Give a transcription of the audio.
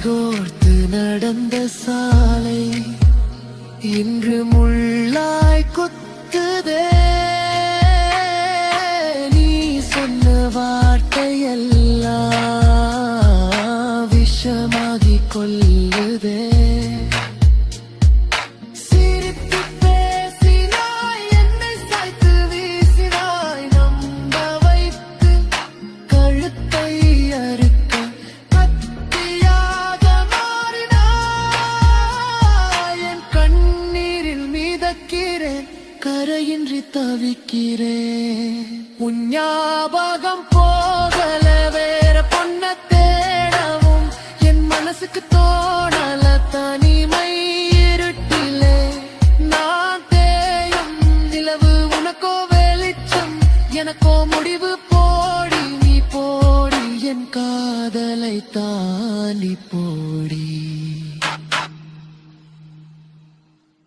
கைகோர்த்து நடந்த சாலை இன்று முள்ளாய் குத்துதே. நீ சொன்ன வார்த்தையெல்லாம் விஷமாகி கொல்லுதே. கரையின்றி தவிக்கிறேன். உன் ஞாபகம் போகல, வேற பொண்ண தேடவும் என் மனசுக்கு தோணல. தனிமை இருட்டிலே நான் தேயும் நிலவு, உனக்கோ வெளிச்சம் எனக்கோ முடிவு. போடி நீ போடி, என் காதலை தாண்டி போடி.